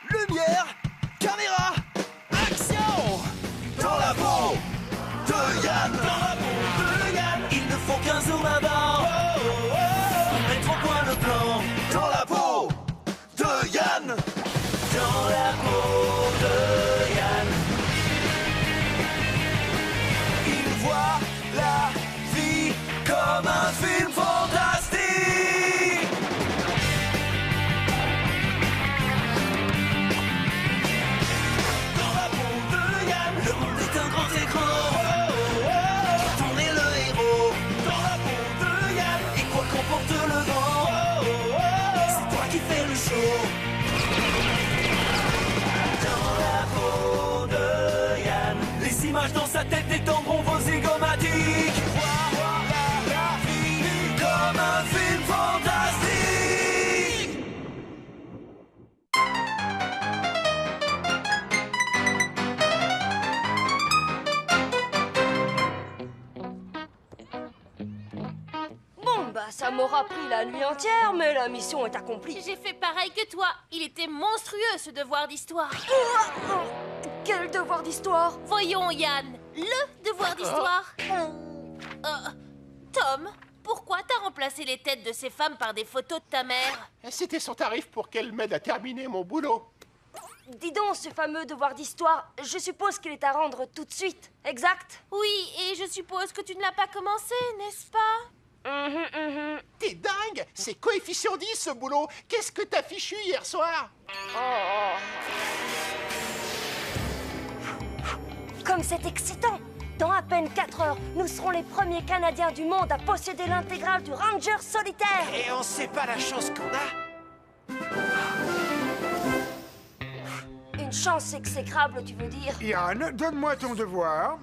Lumière, caméra, action! Dans la peau de Yann, dans la peau de Yann, il ne faut qu'un zoom avant. Mettre au point le plan, dans la peau de Yann, dans la peau de Yann. Il voit la vie comme un film fantastique. Dans sa tête détendront vos zygomatiques. Voir la vie comme un film fantastique. Bon, bah ça m'aura pris la nuit entière, mais la mission est accomplie. J'ai fait pareil que toi. Il était monstrueux, ce devoir d'histoire. Quel devoir d'histoire? Voyons, Yann, le devoir d'histoire. Tom, pourquoi t'as remplacé les têtes de ces femmes par des photos de ta mère? C'était son tarif pour qu'elle m'aide à terminer mon boulot. Dis donc, ce fameux devoir d'histoire, je suppose qu'il est à rendre tout de suite, exact? Oui, et je suppose que tu ne l'as pas commencé, n'est-ce pas? T'es dingue! C'est coefficient 10 ce boulot! Qu'est-ce que t'as fichu hier soir? Comme c'est excitant! Dans à peine 4 heures, nous serons les premiers Canadiens du monde à posséder l'intégrale du Ranger solitaire! Et on sait pas la chance qu'on a. Une chance exécrable, tu veux dire? Yann, donne-moi ton devoir.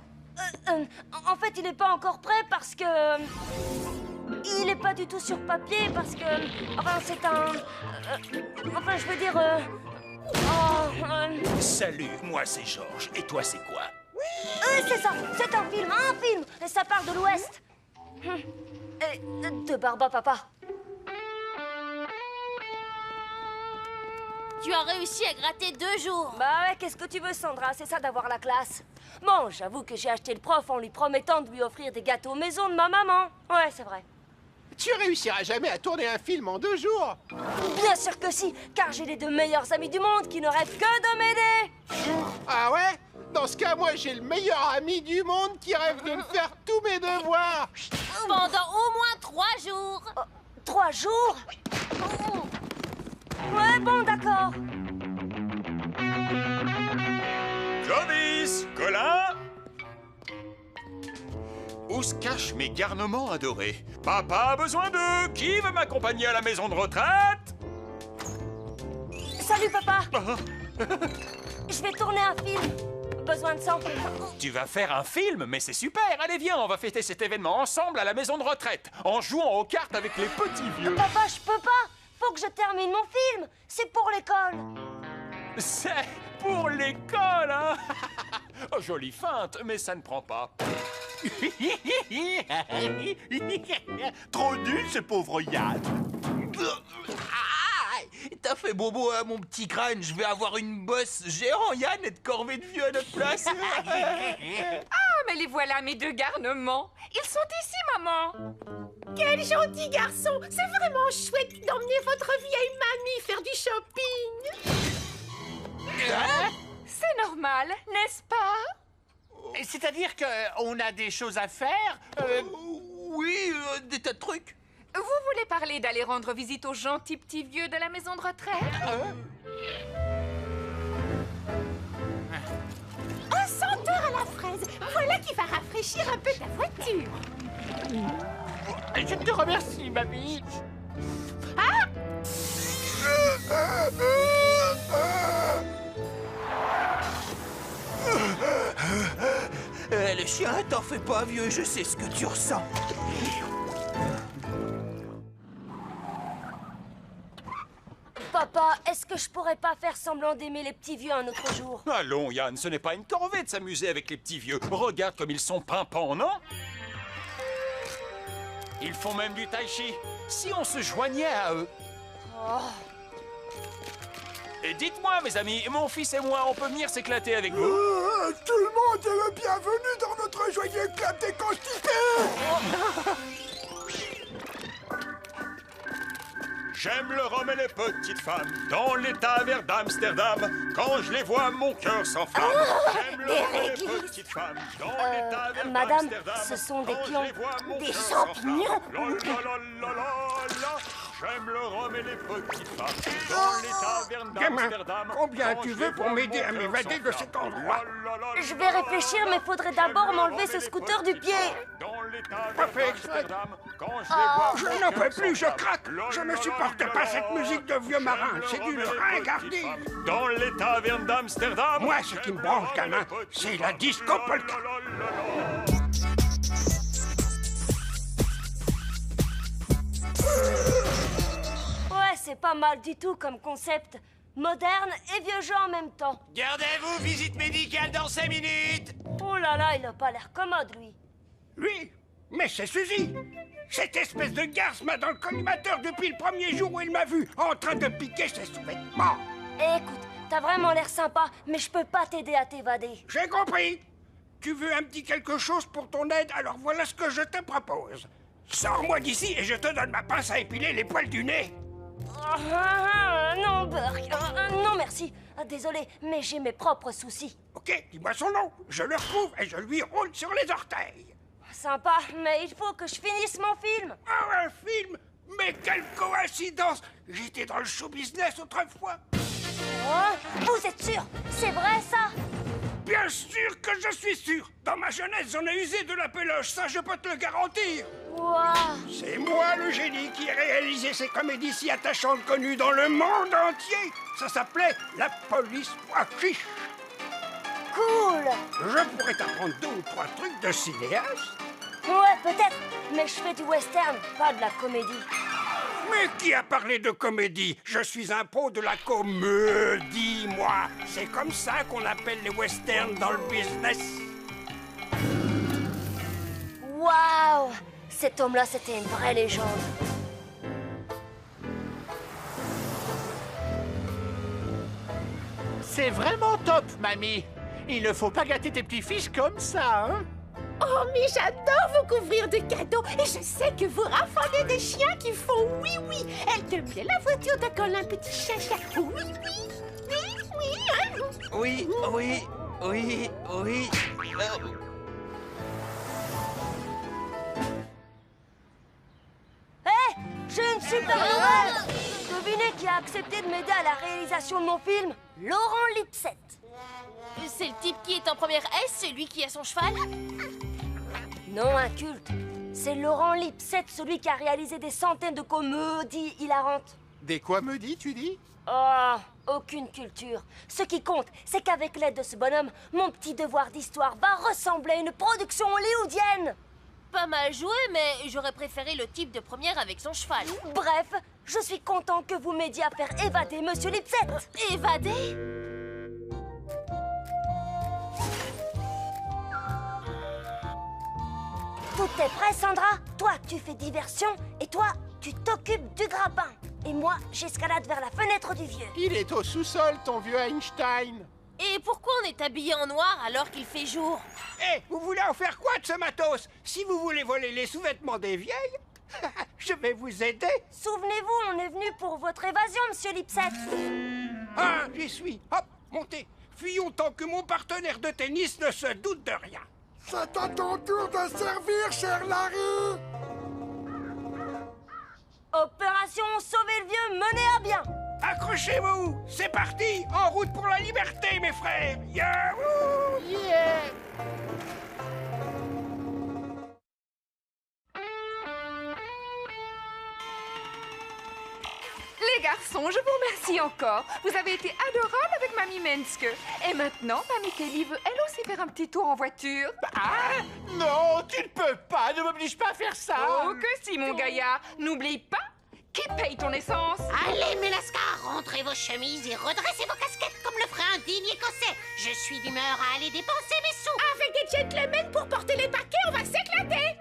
En fait, il n'est pas encore prêt parce que... il n'est pas du tout sur papier parce que... Enfin, c'est un... enfin, je veux dire... Salut, moi c'est Georges. Et toi c'est quoi? c'est ça, c'est un film, et ça part de l'Ouest. Et de Barba Papa. Tu as réussi à gratter 2 jours. Bah ouais, qu'est-ce que tu veux, Sandra? C'est ça d'avoir la classe. Bon, j'avoue que j'ai acheté le prof en lui promettant de lui offrir des gâteaux maison de ma maman. Ouais, c'est vrai. Tu réussiras jamais à tourner un film en 2 jours. Bien sûr que si, car j'ai les 2 meilleurs amis du monde qui ne rêvent que de m'aider. Ah ouais? Dans ce cas, moi, j'ai le meilleur ami du monde qui rêve de me faire tous mes devoirs. Pendant au moins 3 jours. 3 jours? Ouais, bon, d'accord. Clovis, Colin, où se cachent mes garnements adorés? Papa a besoin d'eux. Qui veut m'accompagner à la maison de retraite? Salut, papa. Je vais tourner un film. Besoin de sang. Tu vas faire un film? Mais c'est super. Allez, viens, on va fêter cet événement ensemble à la maison de retraite, en jouant aux cartes avec les petits vieux. Papa, je peux pas. Faut que je termine mon film. C'est pour l'école. C'est pour l'école, hein? Oh, jolie feinte, mais ça ne prend pas. Trop nul ce pauvre Yann. T'as fait bobo à mon petit crâne. Je vais avoir une bosse géant, Yann, et de corvée de vieux à notre place. Mais les voilà, mes 2 garnements. Ils sont ici, maman. Quel gentil garçon. C'est vraiment chouette d'emmener votre vieille mamie faire du shopping. C'est normal, n'est-ce pas? C'est-à-dire qu'on a des choses à faire? Oui, des tas de trucs. Vous voulez parler d'aller rendre visite aux gentils petits vieux de la maison de retraite? Un senteur à la fraise. Voilà qui va rafraîchir un peu ta voiture. Je te remercie, mamie. Le chien, t'en fais pas, vieux, je sais ce que tu ressens. Papa, est-ce que je pourrais pas faire semblant d'aimer les petits vieux un autre jour? Allons, Yann, ce n'est pas une corvée de s'amuser avec les petits vieux. Regarde comme ils sont pimpants, non? Ils font même du tai chi. Si on se joignait à eux. Oh. Et dites-moi, mes amis, mon fils et moi, on peut venir s'éclater avec vous? Tout le monde est le bienvenu dans notre joyeux club des constipés. J'aime le rhum et les petites femmes dans les tavernes d'Amsterdam. Quand je les vois, mon cœur s'enflamme. J'aime le rhum et les petites femmes dans les tavernes madame, d'Amsterdam. ce sont des Quand je pions. les vois, mon Des cœur champignons. s'enflamme. La, la, la, la, la. J'aime le rhum et les petites femmes dans les tavernes d'Amsterdam. Combien Quand tu je veux les pour vois, m'aider mon à cœur m'évader de cet s'enflamme. endroit? La, la, la, Je vais réfléchir, mais faudrait d'abord m'enlever ce scooter du pied. Pas fait exprès. Je n'en peux plus, je craque. Je ne supporte pas cette musique de vieux marin. C'est d'une ringardise. Dans les tavernes d'Amsterdam. Moi, ce qui me branche, gamin, c'est la disco polka. Ouais, c'est pas mal du tout comme concept. Moderne et vieux jeu en même temps. Gardez-vous, visite médicale dans 5 minutes. Oh là là, il a pas l'air commode, lui. Lui? Mais c'est Suzy. Cette espèce de garce m'a dans le collimateur depuis le premier jour où il m'a vu en train de piquer ses sous-vêtements. Écoute, t'as vraiment l'air sympa, mais je peux pas t'aider à t'évader. J'ai compris. Tu veux un petit quelque chose pour ton aide, alors voilà ce que je te propose. Sors-moi d'ici et je te donne ma pince à épiler les poils du nez. Non, Burke. Non, merci. Désolé, mais j'ai mes propres soucis. Ok, dis-moi son nom. Je le retrouve et je lui roule sur les orteils. Sympa, mais il faut que je finisse mon film. Ah, un film? Mais quelle coïncidence! J'étais dans le show business autrefois. Oh, vous êtes sûr? C'est vrai, ça? Bien sûr que je suis sûr. Dans ma jeunesse, j'en ai usé de la péloche, ça je peux te le garantir. Waouh! C'est moi le génie qui ai réalisé ces comédies si attachantes connues dans le monde entier. Ça s'appelait La Police Pois Chiche. Cool! Je pourrais t'apprendre 2 ou 3 trucs de cinéaste. Ouais, peut-être, mais je fais du western, pas de la comédie. Mais qui a parlé de comédie? Je suis un pro de la comédie, moi. C'est comme ça qu'on appelle les westerns dans le business. Waouh! Cet homme-là, c'était une vraie légende. C'est vraiment top, mamie. Il ne faut pas gâter tes petits-fils comme ça, hein? Oh, mais j'adore vous couvrir de cadeaux et je sais que vous raffolez des chiens qui font oui. Elle te bien la voiture de Colin, petit chacha. Oui. Hein? Oui. Hé! J'ai une super nouvelle! Devinez qui a accepté de m'aider à la réalisation de mon film? Laurent Lipset. C'est le type qui est en première S, celui qui a son cheval? Non, inculte. C'est Laurent Lipset, celui qui a réalisé des centaines de comédies hilarantes. Des quoi me dis, tu dis? Oh, aucune culture. Ce qui compte, c'est qu'avec l'aide de ce bonhomme, mon petit devoir d'histoire va ressembler à une production hollywoodienne. Pas mal joué, mais j'aurais préféré le type de première avec son cheval. Bref, je suis content que vous m'aidiez à faire évader Monsieur Lipset. Évadé? Tout est prêt, Sandra? Toi, tu fais diversion, et toi, tu t'occupes du grappin. Et moi, j'escalade vers la fenêtre du vieux. Il est au sous-sol, ton vieux Einstein. Et pourquoi on est habillé en noir alors qu'il fait jour? Hé, vous voulez en faire quoi de ce matos? Si vous voulez voler les sous-vêtements des vieilles, je vais vous aider. Souvenez-vous, on est venu pour votre évasion, Monsieur Lipset. Ah, j'y suis. Hop, montez. Fuyons tant que mon partenaire de tennis ne se doute de rien. C'est à ton tour de servir, cher Larry. Opération Sauver le vieux menée à bien. Accrochez-vous, c'est parti, en route pour la liberté, mes frères. Yahoo! Yeah. Les garçons, je vous remercie encore. Vous avez été adorables avec Mamie Menske. Et maintenant, Mamie Kelly veut elle aussi faire un petit tour en voiture. Ah! Non, tu ne peux pas, ne m'oblige pas à faire ça! Oh que si, mon gaillard. N'oublie pas, qui paye ton essence? Allez, mes lascars, rentrez vos chemises et redressez vos casquettes comme le ferait un digne écossais. Je suis d'humeur à aller dépenser mes sous. Avec des gentlemen pour porter les paquets, on va s'éclater.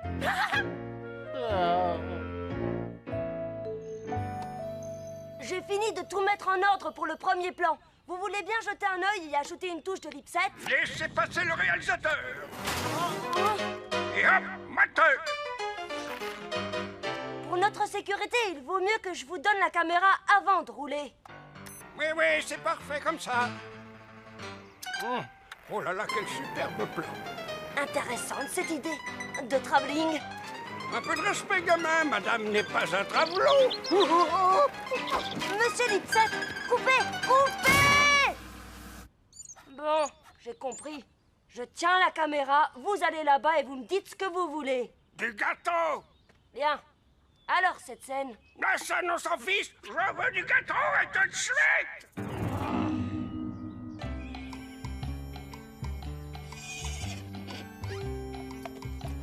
J'ai fini de tout mettre en ordre pour le premier plan. Vous voulez bien jeter un œil et y ajouter une touche de lipset? Laissez passer le réalisateur. Et hop, moteur. Pour notre sécurité, il vaut mieux que je vous donne la caméra avant de rouler. Oui, oui, c'est parfait comme ça. Oh là là, quel superbe plan. Intéressante cette idée de travelling. Un peu de respect, gamin. Madame n'est pas un travelot. Monsieur Lipset, coupez, coupez! Bon, j'ai compris. Je tiens la caméra, vous allez là-bas et vous me dites ce que vous voulez. Du gâteau. Bien. Alors, cette scène? La scène, on s'en fiche. Je veux du gâteau et tout de suite.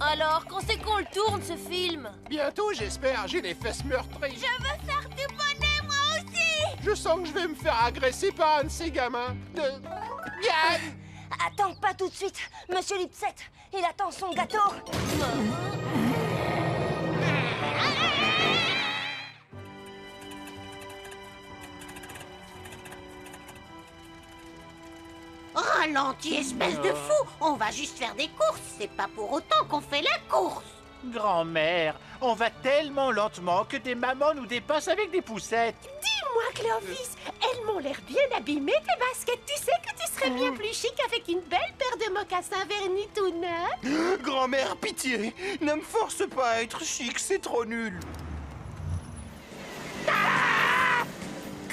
Alors, quand c'est qu'on le tourne, ce film? Bientôt, j'espère. J'ai les fesses meurtries. Je veux faire du bonnet, moi aussi! Je sens que je vais me faire agresser par un de ces gamins. Yann! Attends, pas tout de suite. Monsieur Lipset, il attend son gâteau. Ralentis, espèce de fou! On va juste faire des courses, c'est pas pour autant qu'on fait la course! Grand-mère, on va tellement lentement que des mamans nous dépassent avec des poussettes. Dis-moi, Clovis, elles m'ont l'air bien abîmées, tes baskets. Tu sais que tu serais bien plus chic avec une belle paire de mocassins vernis tout neufs. Grand-mère, pitié. Ne me force pas à être chic, c'est trop nul.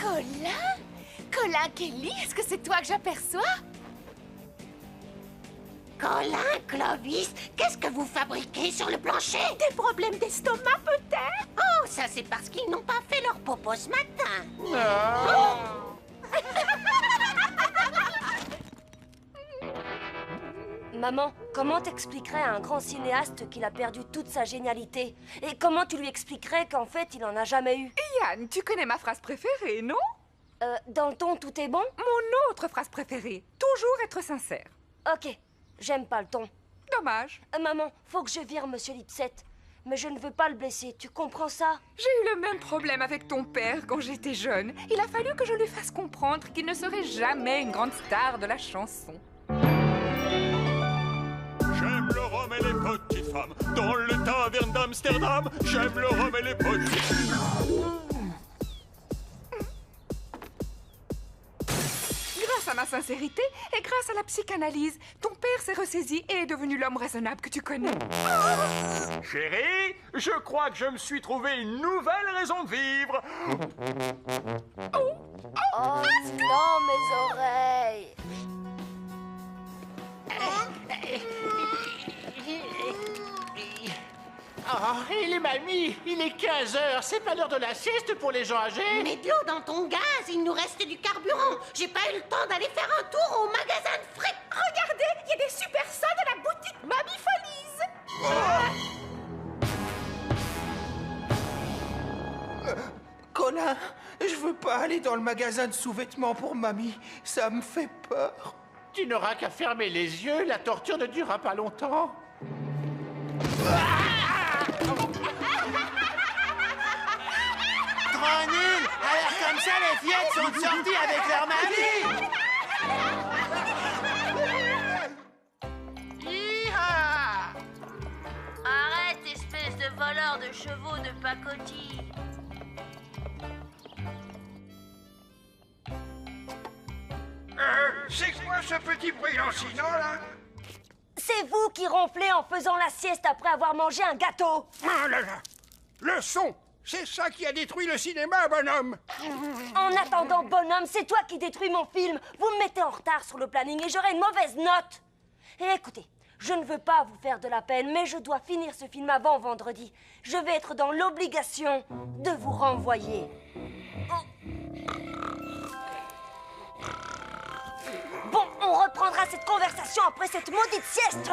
Colin? Colin Kelly, est-ce que c'est toi que j'aperçois? Colin, Clovis, qu'est-ce que vous fabriquez sur le plancher? Des problèmes d'estomac, peut-être? Oh, ça c'est parce qu'ils n'ont pas fait leur popo ce matin. Maman, comment t'expliquerais à un grand cinéaste qu'il a perdu toute sa génialité? Et comment tu lui expliquerais qu'en fait, il en a jamais eu? Yann, tu connais ma phrase préférée, non? Dans le ton, tout est bon? Mon autre phrase préférée, toujours être sincère. Ok, j'aime pas le ton. Dommage. Maman, faut que je vire Monsieur Lipset. Mais je ne veux pas le blesser, tu comprends ça? J'ai eu le même problème avec ton père quand j'étais jeune. Il a fallu que je lui fasse comprendre qu'il ne serait jamais une grande star de la chanson. J'aime le rhum et les petites femmes. Dans les tavernes d'Amsterdam, j'aime le rhum et les petites femmes. Grâce à ma sincérité et grâce à la psychanalyse, ton père s'est ressaisi et est devenu l'homme raisonnable que tu connais. Chérie, je crois que je me suis trouvé une nouvelle raison de vivre. Oh non, mes oreilles! Oh, et les mamies, il est 15h, c'est pas l'heure de la sieste pour les gens âgés. Mets de l'eau dans ton gaz, il nous reste du carburant. J'ai pas eu le temps d'aller faire un tour au magasin de frites. Regardez, il y a des super ça de la boutique Mamie Follies. Colin, je veux pas aller dans le magasin de sous-vêtements pour mamie. Ça me fait peur. Tu n'auras qu'à fermer les yeux, la torture ne durera pas longtemps. Trop nul! Alors comme ça, les fillettes sont sorties avec leur mamie! Hi-ha! Arrête, espèce de voleur de chevaux de pacotille. C'est quoi ce petit bruit lancinant, là? C'est vous qui ronflez en faisant la sieste après avoir mangé un gâteau! Ah là là! Le son! C'est ça qui a détruit le cinéma, bonhomme! En attendant, bonhomme, c'est toi qui détruis mon film! Vous me mettez en retard sur le planning et j'aurai une mauvaise note! Et écoutez, je ne veux pas vous faire de la peine, mais je dois finir ce film avant vendredi. Je vais être dans l'obligation de vous renvoyer. Bon, on reprendra cette conversation après cette maudite sieste!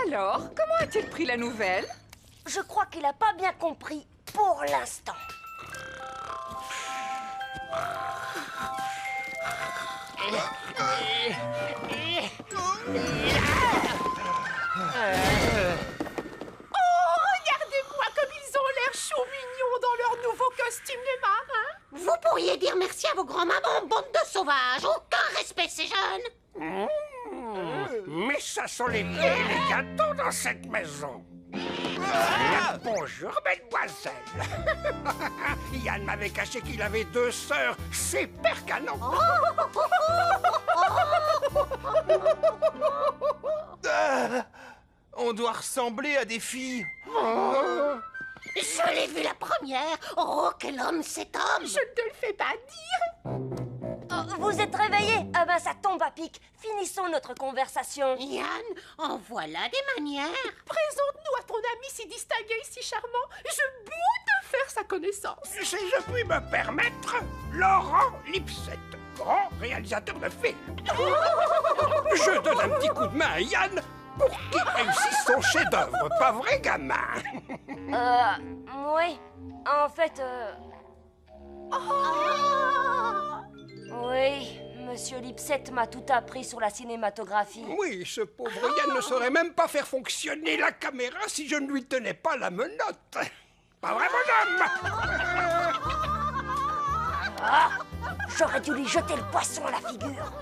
Alors, comment a-t-il pris la nouvelle? Je crois qu'il n'a pas bien compris pour l'instant. Oh, regardez vos grands-mamans, bande de sauvages. Aucun respect, ces jeunes. Mais ça sont les pieds et les gâteaux dans cette maison. Bonjour, mademoiselle. Yann m'avait caché qu'il avait 2 sœurs. Super canon. On doit ressembler à des filles. Je l'ai vu la première. Oh, quel homme cet homme. Je ne te le fais pas dire. Vous êtes réveillés? Ah ben ça tombe à pic. Finissons notre conversation. Yann, en voilà des manières. Présente-nous à ton ami si distingué et si charmant. Je boue de faire sa connaissance. Si je puis me permettre, Laurent Lipset, grand réalisateur de films. Je donne un petit coup de main à Yann pour qu'il réussisse son chef-d'œuvre, pas vrai, gamin? Oui. En fait, Oui, Monsieur Lipset m'a tout appris sur la cinématographie. Oui, ce pauvre Yann ne saurait même pas faire fonctionner la caméra si je ne lui tenais pas la menotte. Pas vrai, mon homme? Ah, j'aurais dû lui jeter le poisson à la figure.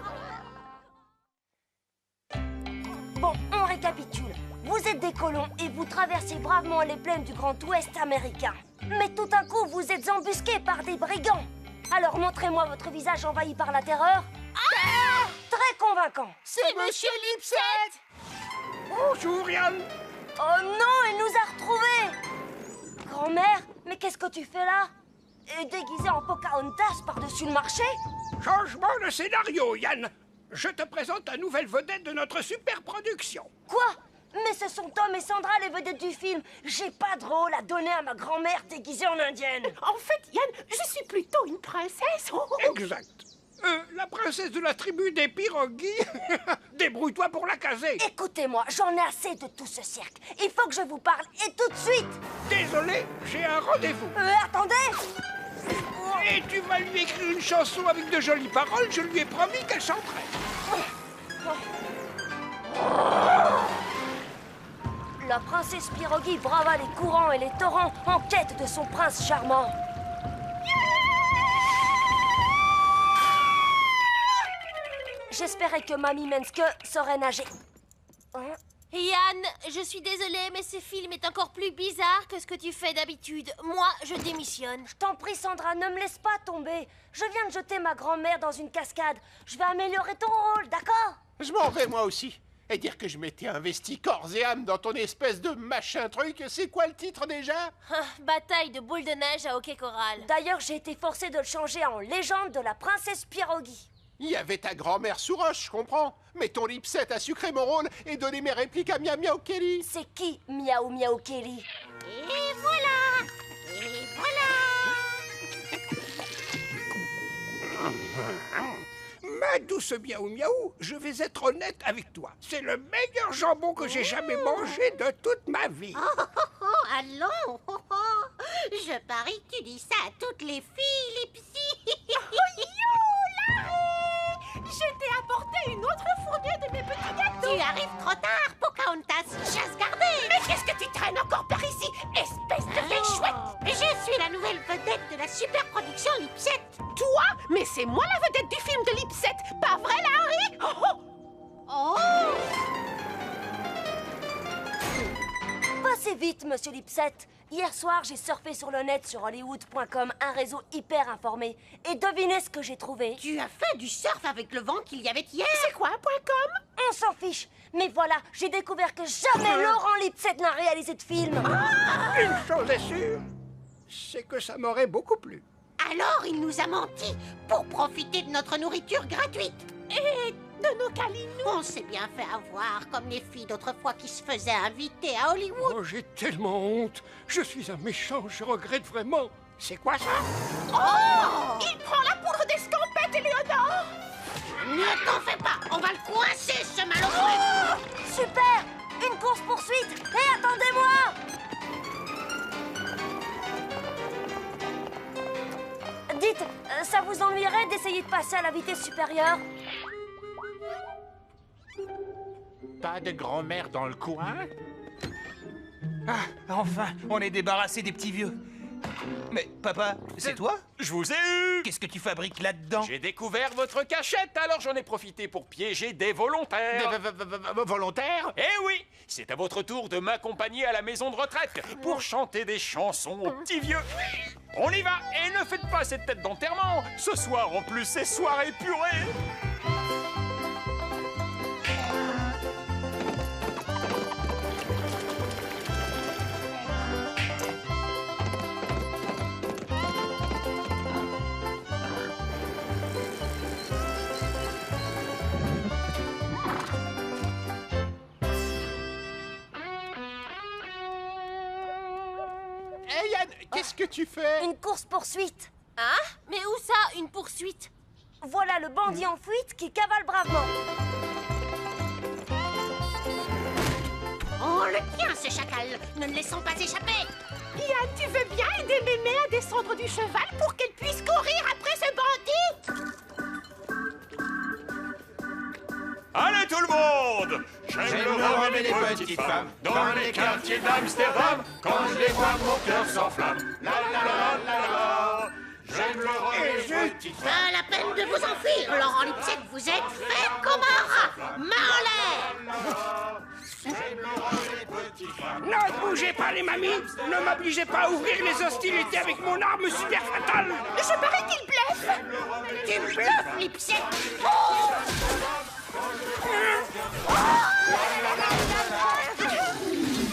Bon, on récapitule. Vous êtes des colons et vous traversez bravement les plaines du Grand Ouest américain. Mais tout d'un coup, vous êtes embusqués par des brigands. Alors montrez-moi votre visage envahi par la terreur. Très convaincant. C'est Monsieur Lipset. Bonjour, Yann. Oh non, il nous a retrouvés. Grand-mère, mais qu'est-ce que tu fais là? Et déguisé en Pocahontas par-dessus le marché? Changement de scénario, Yann. Je te présente la nouvelle vedette de notre super production. Quoi? Mais ce sont Tom et Sandra les vedettes du film. J'ai pas de rôle à donner à ma grand-mère déguisée en indienne. En fait, Yann, je suis plutôt une princesse. Exact. La princesse de la tribu des pirogues. Débrouille-toi pour la caser. Écoutez-moi, j'en ai assez de tout ce cirque. Il faut que je vous parle, et tout de suite. Désolé, j'ai un rendez-vous. Attendez. Et tu vas lui écrire une chanson avec de jolies paroles, je lui ai promis qu'elle chanterait. La princesse Pirogue brava les courants et les torrents en quête de son prince charmant. J'espérais que Mamie Menske saurait nager. Hein? Yann, je suis désolée, mais ce film est encore plus bizarre que ce que tu fais d'habitude. Moi, je démissionne. Je t'en prie, Sandra, ne me laisse pas tomber. Je viens de jeter ma grand-mère dans une cascade. Je vais améliorer ton rôle, d'accord? Je m'en vais, moi aussi. Et dire que je m'étais investi corps et âme dans ton espèce de machin truc, c'est quoi le titre déjà? Bataille de boules de neige à Hockey Coral. D'ailleurs, j'ai été forcée de le changer en Légende de la princesse Pirogue. Il y avait ta grand-mère sous roche, je comprends. Mais ton Lipset a sucré mon rôle et donné mes répliques à Miaou Miaou Kelly. C'est qui, Miaou Miaou Kelly? Et voilà. Et voilà. Ma douce Miaou Miaou, je vais être honnête avec toi. C'est le meilleur jambon que j'ai jamais mangé de toute ma vie. Allons. Je parie que tu dis ça à toutes les filles, Lipsy. Je t'ai apporté une autre fournée de mes petits gâteaux. Tu arrives trop tard, Pocahontas. Chasse gardée. Mais qu'est-ce que tu traînes encore par ici, espèce de vieille chouette? Je suis la nouvelle vedette de la super production Lipset. Toi? Mais c'est moi la vedette du film de Lipset, pas vrai, Larry? Passez vite, Monsieur Lipset. Hier soir, j'ai surfé sur le net sur Hollywood.com, un réseau hyper informé. Et devinez ce que j'ai trouvé? Tu as fait du surf avec le vent qu'il y avait hier. C'est quoi un .com? On s'en fiche. Mais voilà, j'ai découvert que jamais Laurent Lipset n'a réalisé de film. Une chose est sûre, c'est que ça m'aurait beaucoup plu. Alors il nous a menti pour profiter de notre nourriture gratuite. Et de nos câlins. On s'est bien fait avoir comme les filles d'autrefois qui se faisaient inviter à Hollywood. Oh, j'ai tellement honte. Je suis un méchant, je regrette vraiment. C'est quoi ça? Il prend la poudre d'escampette, Éléonore. Ne t'en fais pas, on va le coincer, ce malheureux. Super! Une course-poursuite! Et attendez-moi! Dites, ça vous ennuierait d'essayer de passer à la vitesse supérieure? Pas de grand-mère dans le coin? Ah, enfin, on est débarrassé des petits vieux. Mais papa, c'est toi? Je vous ai eu! Qu'est-ce que tu fabriques là-dedans? J'ai découvert votre cachette, alors j'en ai profité pour piéger des volontaires. Volontaire? Eh oui! C'est à votre tour de m'accompagner à la maison de retraite pour chanter des chansons aux petits vieux. On y va! Et ne faites pas cette tête d'enterrement! Ce soir, en plus, c'est soirée purée! Hey Yann, qu'est-ce que tu fais? Une course-poursuite. Hein? Mais où ça, une poursuite? Voilà le bandit en fuite qui cavale bravement. On le tient, ce chacal. Ne le laissons pas échapper. Yann, tu veux bien aider Mémé à descendre du cheval pour qu'elle puisse courir après ce bandit? Allez tout le monde! J'aime le rhum et les petites femmes dans les quartiers d'Amsterdam. Quand je les vois, mon cœur s'enflamme. La la la la la. J'aime le rhum et les petites femmes. Pas la peine de vous enfuir, Laurent Lipsett. Vous êtes fait comme un rat. Main en l'air. J'aime le rhum et les petites femmes. Ne bougez pas, les mamies! Ne m'obligez pas à ouvrir les hostilités avec mon arme super fatale! Je parie qu'il bluffe. Tu bluffes, Lipsett.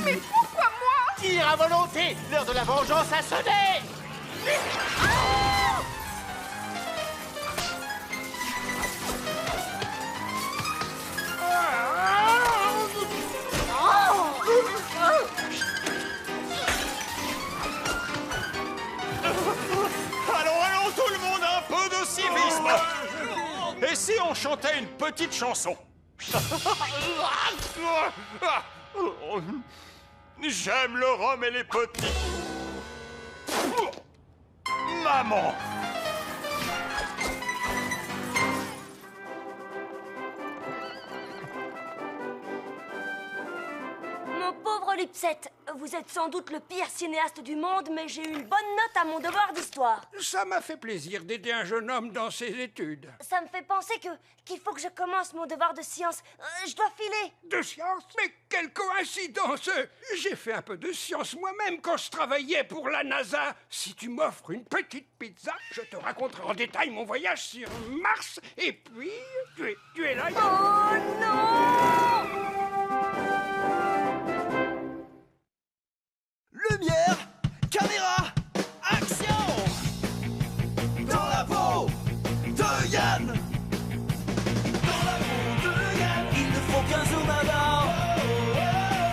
Mais pourquoi moi? Tire à volonté. L'heure de la vengeance a sonné. Allons, tout le monde, un peu de civisme! Et si on chantait une petite chanson? J'aime le rhum et les petits. Maman! Mon pauvre Lipsett, vous êtes sans doute le pire cinéaste du monde, mais j'ai eu une bonne note à mon devoir d'histoire. Ça m'a fait plaisir d'aider un jeune homme dans ses études. Ça me fait penser qu'il faut que je commence mon devoir de science. Je dois filer. De science? Mais quelle coïncidence! J'ai fait un peu de science moi-même quand je travaillais pour la NASA. Si tu m'offres une petite pizza, je te raconterai en détail mon voyage sur Mars. Et puis, tu es là. Oh non! Lumière, caméra, action! Dans la peau de Yann! Dans la peau de Yann, il ne faut qu'un zoom avant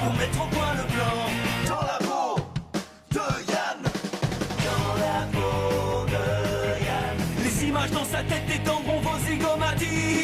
pour mettre au point le plan. Dans la peau de Yann! Dans la peau de Yann! Les images dans sa tête détendront vos zygomatiques!